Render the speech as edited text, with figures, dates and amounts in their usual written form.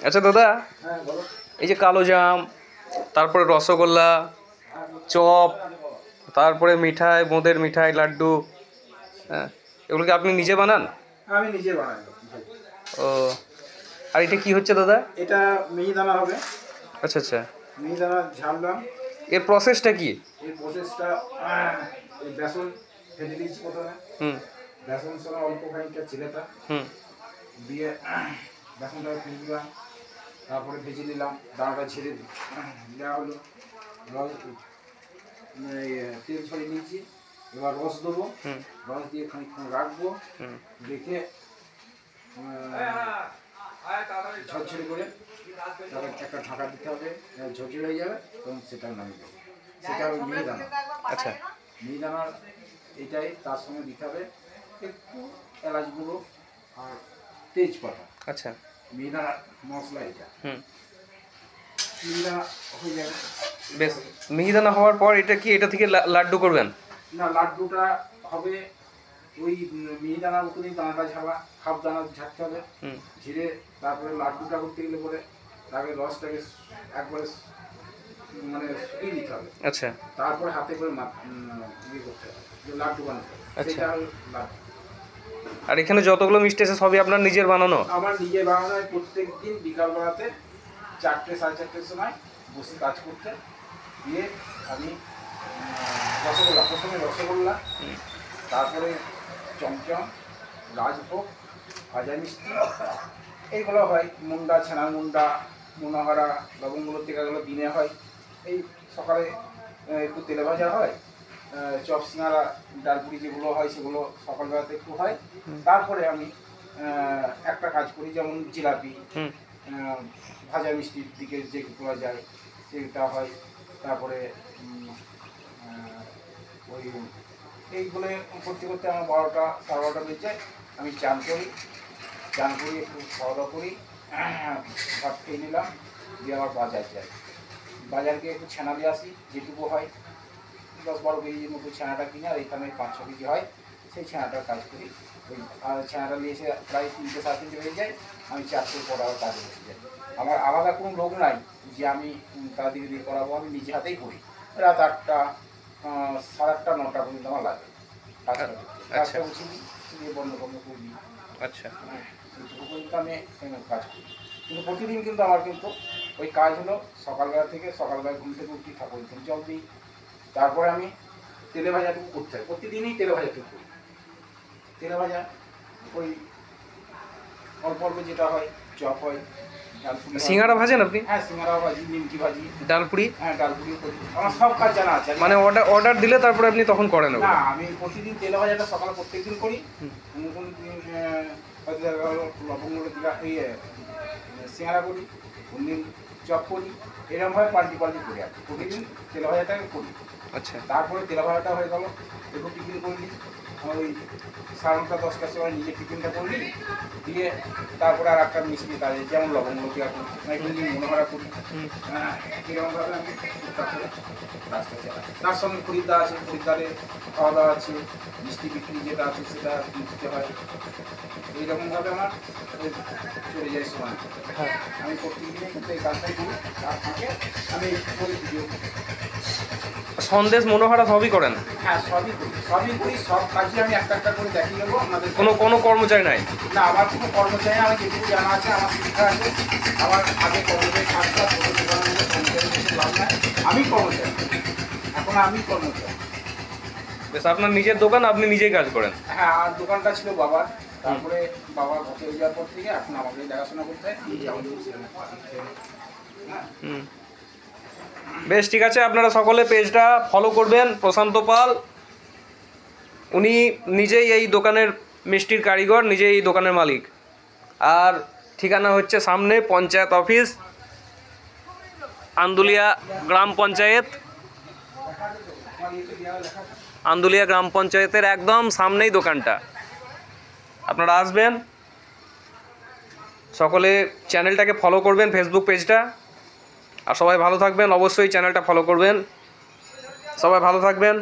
আচ্ছা দাদা, এই যে কালো জাম, তারপরে রসগোল্লা, চপ, তারপরে মিঠাই, বোঁদের মিঠাই, লাড্ডু, হ্যাঁ, এগুলো কি আপনি নিজে বানান? আমি নিজে বানাই। ও, আর এটা কি হচ্ছে দাদা? এটা মিহিদানা হবে। আচ্ছা আচ্ছা, মিহিদানা ঝাড়লাম। এর প্রসেসটা কি? এই প্রসেসটা এই বেসন ভেজে দিয়েছি প্রথমে। হুম বেসন সঙ্গে অল্প খানিকটা চিলেটা হুম দিয়ে বেসনটা ভেজে দিলাম, তারপরে ভেজে নিলাম, দানাটা ছেড়ে দেওয়া হলো, রস তেল ছড়িয়ে নিয়েছি। এবার রস দেবো, হুম রস দিয়ে খানিকক্ষণ রাখবো, হুম রেখে ঝরঝরে করে তারপর একটা ঢাকা দিতে হবে, ঝরঝরে হয়ে যাবে তখন সেটা নামিয়ে দেবো। সেটা হবে মিহিদানা। আচ্ছা মিহিদানার এটাই, তার সঙ্গে দিতে হবে একটু এলাচ গুঁড়ো আর তেজপাতা। আচ্ছা, মিহিদানার মশলা এটা। হুম, মিহিদানা হয়ে যাবে। বেশ। মিহিদানা হওয়ার পর এটা কি এটা থেকে লাড্ডু করবেন? না, লাড্ডুটা হবে ওই মিহিদানার মতনই, দানাটা ঝাড়া, হাফ দানা ঝাড়তে হবে, হুম ঝিরে তারপরে লাড্ডুটা করতে গেলে পরে তাকে রসটাকে একবারে মানে শুকিয়ে নিতে হবে। আচ্ছা তারপরে হাতে করে ইয়ে করতে হবে, যে লাড্ডু বানাতে হবে, আচ্ছা। সেটা হলো লাড্ডু। আর এখানে যতগুলো মিষ্টি আছে সবই আপনার নিজের বানানো? আমার নিজে বানানো হয়। প্রত্যেক দিন বিকালবেলাতে 4টে সাড়ে 4টের সময় বসে কাজ করতে দিয়ে আমি রসগোল্লা, প্রথমে রসগোল্লা, তারপরে চমচম, রাজভোগ, ভাজা মিষ্টি, এইগুলো হয়। মুন্ডা, ছানার মুন্ডা, মোনাহারা, লবঙ্গগুলো টেকাগুলো দিনে হয়। এই সকালে একটু তেলে ভাজা হয়, চপ, সিঙ্গারা, ডালপুরি যেগুলো হয় সেগুলো সকালবেলাতে একটু হয়। তারপরে আমি একটা কাজ করি, যেমন জিলাপি, হুম ভাজা মিষ্টির দিকে যে করা যায় সেটা হয়। তারপরে ওই এইগুলো করতে করতে আমার 12টা সাড়ে 12টা বেজে যায়। আমি চান করি, চান করি, একটু খাওয়া দাওয়া করি, ভাত খেয়ে নিলাম, দিয়ে আবার বাজার যাই। বাজার গিয়ে একটু ছানা দিয়ে আসি, যেটুকু হয় 10-12 কেজির মতো ছানাটা কিনে, আর এখানে 5-6 কেজি হয়, সেই ছানাটার কাজ করি। ওই আর ছানাটা নিয়ে এসে প্রায় 3টে সাড়ে 3টে হয়ে যায়। আমি 4টের পর আবার কাজে বসে যাই। আমার আলাদা কোনো লোক নাই যে আমি তাদেরকে দিয়ে করাবো, আমি নিজে হাতেই করি। রাত 8টা, 8:30, 9টা পর্যন্ত আমার লাগে কাজটা করতে। কাজটা উঠিয়ে দিই, দিয়ে বন্ধ করে দিই। আচ্ছা এইটুকু পর্যন্ত আমি কাজ করি। কিন্তু প্রতিদিন কিন্তু আমার কিন্তু ওই কাজ হলো সকালবেলা থেকে, সকালবেলা ঘুম থেকে উঠি, ঠাকুর জল দিই, তারপরে আমি তেলে ভাজাটুকু করতে হয়। প্রতিদিনই তেলে ভাজাটুকু করি। তেলে ভাজা ওই অল্প অল্প যেটা হয়, চপ হয়, ডালপুরি। সিঙ্গারা ভাজেন আপনি? হ্যাঁ, সিঙ্গারা ভাজি, নিমকি ভাজি, ডালপুরি? হ্যাঁ ডালপুরিও করি। আমার সব কাজ জানা আছে। মানে অর্ডার দিলে তারপরে আপনি তখন করেন? না, আমি প্রতিদিন তেলে ভাজাটা সকালে প্রত্যেকদিন করি। কোন দিন হয়তো লবঙ্গ দিয়ে সিঙ্গারা করি, কোনদিন চপ করি, এরকমভাবে পাল্টি পাল্টি করি। আর প্রতিদিন তেলে ভাজাটাকে করি। আচ্ছা তারপরে তেলে ভাজাটা হয়ে গেল, একটু টিফিন করলি, আমার ওই 9:30 10টার সময় নিজে টিফিনটা করলি, দিয়ে তারপরে আর একটা মিষ্টি কাজে, যেমন লবঙ্গ দেওয়া করি, কোনদিন মনোহরা করি। এরকমভাবে আমি টুকটাক করে কাজটা চালাই। তার সঙ্গে খরিদ্দার আছে, খরিদ্দারের খাওয়া দাওয়া আছে, মিষ্টি বিক্রি যেটা আছে সেটা দিতে হয়। এইরকমভাবে আমার চলে যায় সময়। হ্যাঁ। আমি প্রত্যেকদিনে কিন্তু এই কাজটাই করি। তার ফাঁকে আমি করি ভিডিও। সন্দেশ, মনোহারা সবই করেন? হ্যাঁ, সবই করি। সব কাজই আমি একটা একটা করে দেখিয়ে দেবো আপনাদের। কোনো কর্মচারী নাই? না, আমার কোনো কর্মচারী না। আমার যেটুকু জানা আছে, আমার শিক্ষা আছে। আমার আগে কর্মচারী থাকতাম, লাভ নাই। আমি কর্মচারী, এখন আমি কর্মচারী। বেশ, আপনার নিজের দোকান, আপনি নিজেই কাজ করেন? হ্যাঁ, আর দোকানটা ছিল বাবার, তারপরে বাবা ঘটে হয়ে যাওয়ার পর থেকে এখন আমাকে দেখাশোনা করতে হয়। হুম, বেশ, ঠিক আছে। আপনারা সকলে পেজটা ফলো করবেন। প্রশান্ত পাল, উনি নিজেই এই দোকানের মিষ্টির কারিগর, নিজেই এই দোকানের মালিক। আর ঠিকানা হচ্ছে সামনে পঞ্চায়েত অফিস, আন্দুলিয়া গ্রাম পঞ্চায়েত, আন্দুলিয়া গ্রাম পঞ্চায়েতের একদম সামনেই দোকানটা। আপনারা আসবেন, সকলে চ্যানেলটাকে ফলো করবেন, ফেসবুক পেজটা। আর সবাই ভালো থাকবেন, অবশ্যই চ্যানেলটা ফলো করবেন। সবাই ভালো থাকবেন।